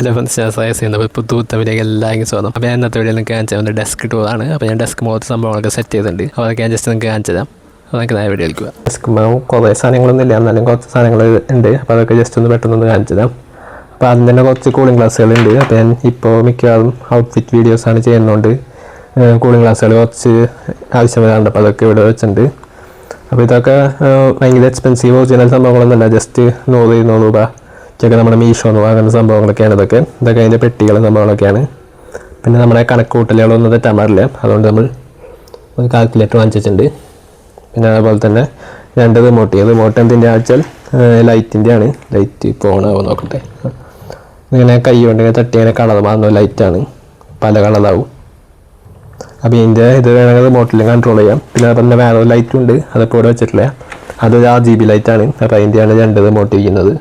Hello ചെയ്യുന്നത് പുത്തുപുത്ത വീഡിയോക്ക് എല്ലാവർക്കും സ്വാഗതം. അപ്പോൾ ഞാൻ ഇന്നത്തെ വീഡിയോ നിങ്ങൾക്ക് കാണിച്ചു തരാം. ഡെസ്ക് ടൂറാണ്. അപ്പോൾ ഞാൻ ഡെസ്ക് മുഖത്ത് സംഭവങ്ങളൊക്കെ സെറ്റ് ചെയ്തിട്ടുണ്ട്. അപ്പോൾ അതൊക്കെ ഞാൻ ജസ്റ്റ് നിങ്ങൾക്ക് കാണിച്ചു തരാം. അപ്പോൾ നമുക്ക് നേരെ വീഡിയോ എടുക്കുക. ഡെസ്ക് കുറേ സാധനങ്ങളൊന്നും ഇല്ല, എന്നാലും കുറച്ച് സാധനങ്ങൾ ഉണ്ട്. അപ്പോൾ അതൊക്കെ ജസ്റ്റ് ഒന്ന് പെട്ടെന്ന് കാണിച്ചു തരാം. അപ്പോൾ അതിന് തന്നെ കുറച്ച് കൂളിംഗ് ഗ്ലാസ്സുകളുണ്ട്. അപ്പോൾ ഞാൻ ഇപ്പോൾ മിക്കവാറും ഔട്ട്ഫിറ്റ് വീഡിയോസാണ് ചെയ്യുന്നതുകൊണ്ട് കൂളിംഗ് ഗ്ലാസ്സുകൾ കുറച്ച് ആവശ്യം വരാറുണ്ട്. അപ്പോൾ അതൊക്കെ ഇവിടെ വെച്ചിട്ടുണ്ട്. അപ്പോൾ ഇതൊക്കെ ഭയങ്കര എക്സ്പെൻസീവ് ഒറിജിനൽ സംഭവങ്ങളൊന്നുമല്ല, ജസ്റ്റ് 100-200 രൂപ ഒക്കെ നമ്മുടെ മീഷോന്ന് വാങ്ങുന്ന സംഭവങ്ങളൊക്കെയാണ് ഇതൊക്കെ അതിൻ്റെ പെട്ടികളും സംഭവങ്ങളൊക്കെയാണ്. പിന്നെ നമ്മുടെ കണക്കൂട്ടലുകളൊന്നും തെറ്റാൻ പാടില്ല, അതുകൊണ്ട് നമ്മൾ ഒരു കാൽക്കുലേറ്റർ വാങ്ങിച്ചിട്ടുണ്ട്. പിന്നെ അതുപോലെ തന്നെ 2 റിമോട്ട് എന്തിൻ്റെ ആഴ്ചാൽ ലൈറ്റിൻ്റെ ആണ്. ലൈറ്റ് ഫോണാവും നോക്കട്ടെ. ഇങ്ങനെ കൈ കൊണ്ട് തട്ടി ഇങ്ങനെ കളർ മാറുന്ന ലൈറ്റാണ്, പല കളറാവും. അപ്പോൾ ഇതിൻ്റെ ഇത് വേണമെങ്കിൽ റിമോട്ടിലും കൺട്രോൾ ചെയ്യാം. പിന്നെ അതുപോലെ വേറെ ഒരു ലൈറ്റും ഉണ്ട്, അതിപ്പോൾ ഇവിടെ വെച്ചിട്ടില്ല. അതൊരു RGB ലൈറ്റാണ്. അപ്പോൾ അതിൻ്റെയാണ് 2 റിമോട്ട് ഇരിക്കുന്നത്.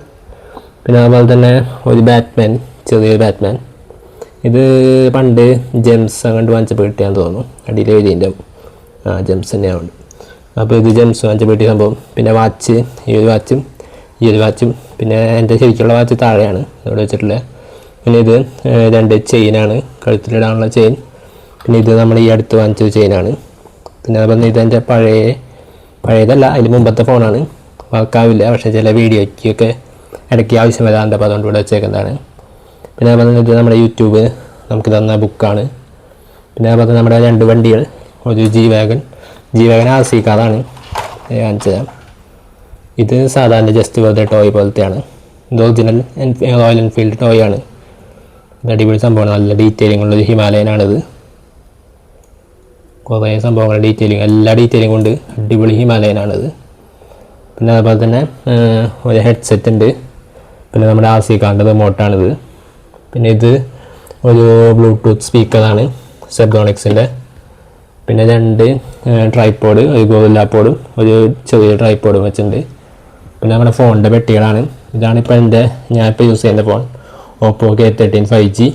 പിന്നെ അതുപോലെ തന്നെ ഒരു ബാറ്റ്മാൻ, ചെറിയൊരു ബാറ്റ്മാൻ. ഇത് പണ്ട് ജെംസ് അങ്ങോട്ട് വാങ്ങിച്ചപ്പോൾ കിട്ടിയാന്ന് തോന്നുന്നു. അടിയിൽ എഴുതിൻ്റെ ജെംസ് തന്നെയാണ്. അപ്പോൾ ഇത് ജെംസ് വാങ്ങിച്ചപ്പോൾ കിട്ടിയ സംഭവം. പിന്നെ വാച്ച്, ഈ ഒരു വാച്ചും പിന്നെ എൻ്റെ ശരിക്കുള്ള വാച്ച് താഴെയാണ് ഇവിടെ വെച്ചിട്ടുള്ളത്. പിന്നെ ഇത് 2 ചെയിനാണ്, കഴുത്തിലിടാനുള്ള ചെയിൻ. പിന്നെ ഇത് നമ്മൾ ഈ അടുത്ത് വാങ്ങിച്ചൊരു ചെയിനാണ്. പിന്നെ അതുപോലെ ഇതെൻ്റെ പഴയതല്ല, അതിന് മുമ്പത്തെ ഫോണാണ്. വർക്കാവില്ല, പക്ഷേ ചില വീഡിയോയ്ക്കൊക്കെ ഇടയ്ക്ക് ആവശ്യം വരാറുണ്ട്. അപ്പോൾ അതുകൊണ്ട് ഇവിടെ വെച്ചേക്കുന്നതാണ്. പിന്നെ അതുപോലെ ഇത് നമ്മുടെ യൂട്യൂബ് നമുക്ക് തന്ന ബുക്കാണ്. പിന്നെ അതുപോലെ നമ്മുടെ 2 വണ്ടികൾ, ഒരു ജി വാഗൻ RC കാറാണ് കാണിച്ചത്. ഇത് സാധാരണ ജസ്റ്റ് വെറുതെ ടോയ് പോലത്തെയാണ്. ഇത് ഒറിജിനൽ റോയൽ എൻഫീൽഡ് ടോയ് ആണ്. ഇത് അടിപൊളി സംഭവമാണ്, നല്ല ഡീറ്റെയിലിംഗ് ഉള്ളൊരു ഹിമാലയനാണിത്. കുറേ സംഭവങ്ങൾ ഡീറ്റെയിലിംഗ്, എല്ലാ ഡീറ്റെയിലിംഗ് കൊണ്ട് അടിപൊളി ഹിമാലയനാണിത്. പിന്നെ അതുപോലെ തന്നെ ഒരു ഹെഡ്സെറ്റ് ഉണ്ട്. പിന്നെ നമ്മുടെ RC കാറിൻ്റെ റിമോട്ടാണിത്. പിന്നെ ഇത് ഒരു ബ്ലൂടൂത്ത് സ്പീക്കറാണ്, സെബ്രോണിക്സിൻ്റെ. പിന്നെ 2 ട്രൈപോഡ്, ഒരു ഗോറില്ല പോഡും ഒരു ചെറിയ ട്രൈപോഡും വെച്ചിട്ടുണ്ട്. പിന്നെ നമ്മുടെ ഫോണിൻ്റെ പെട്ടികളാണ്. ഇതാണിപ്പോൾ ഞാനിപ്പോൾ യൂസ് ചെയ്യുന്ന ഫോൺ, ഓപ്പോ K13 5G.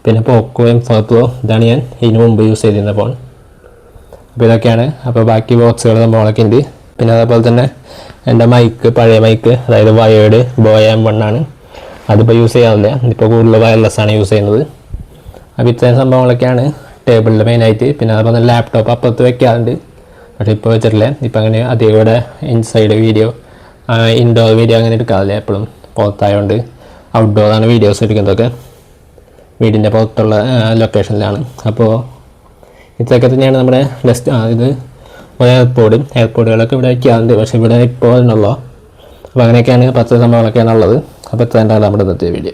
പിന്നെ പോക്കോ M4 Pro, ഇതാണ് ഞാൻ ഇതിന് മുമ്പ് യൂസ് ചെയ്തിരുന്ന ഫോൺ. അപ്പോൾ ഇതൊക്കെയാണ്. അപ്പോൾ ബാക്കി ബോക്സുകൾ സംഭവങ്ങളൊക്കെ ഉണ്ട്. പിന്നെ അതേപോലെ തന്നെ എൻ്റെ പഴയ മൈക്ക്, അതായത് വയേർഡ് ബോയ M1 ആണ്. അതിപ്പോൾ യൂസ് ചെയ്യാറില്ല, ഇപ്പോൾ കൂടുതൽ വയർലെസ് ആണ് യൂസ് ചെയ്യുന്നത്. അപ്പോൾ ഇത്രയും സംഭവങ്ങളൊക്കെയാണ് ടേബിളിൽ മെയിനായിട്ട്. പിന്നെ അതുപോലെ തന്നെ ലാപ്ടോപ്പ് അപ്പുറത്ത് വെക്കാറുണ്ട്, പക്ഷേ ഇപ്പോൾ വെച്ചിട്ടില്ല. ഇപ്പം അങ്ങനെ അധികം ഇവിടെ ഇൻസൈഡ് വീഡിയോ, ഇൻഡോർ വീഡിയോ അങ്ങനെ എടുക്കാറില്ല. എപ്പോഴും പുറത്തായതുകൊണ്ട് ഔട്ട്ഡോറാണ് വീഡിയോസ് എടുക്കുന്നതൊക്കെ, വീടിൻ്റെ പുറത്തുള്ള ലൊക്കേഷനിലാണ്. അപ്പോൾ ഇത്രയൊക്കെ തന്നെയാണ് നമ്മുടെ ഇത് എയർപോർട്ടുകളൊക്കെ ഇവിടെ വയ്ക്കാറുണ്ട്, പക്ഷേ ഇവിടെ ഇപ്പോൾ ഉള്ളൂ. അപ്പോൾ അങ്ങനെയൊക്കെയാണ് 10 സംഭവങ്ങളൊക്കെയാണ് ഉള്ളത്. അപ്പോൾ ഇത്ര നമ്മുടെ ഇന്നത്തെ വീഡിയോ.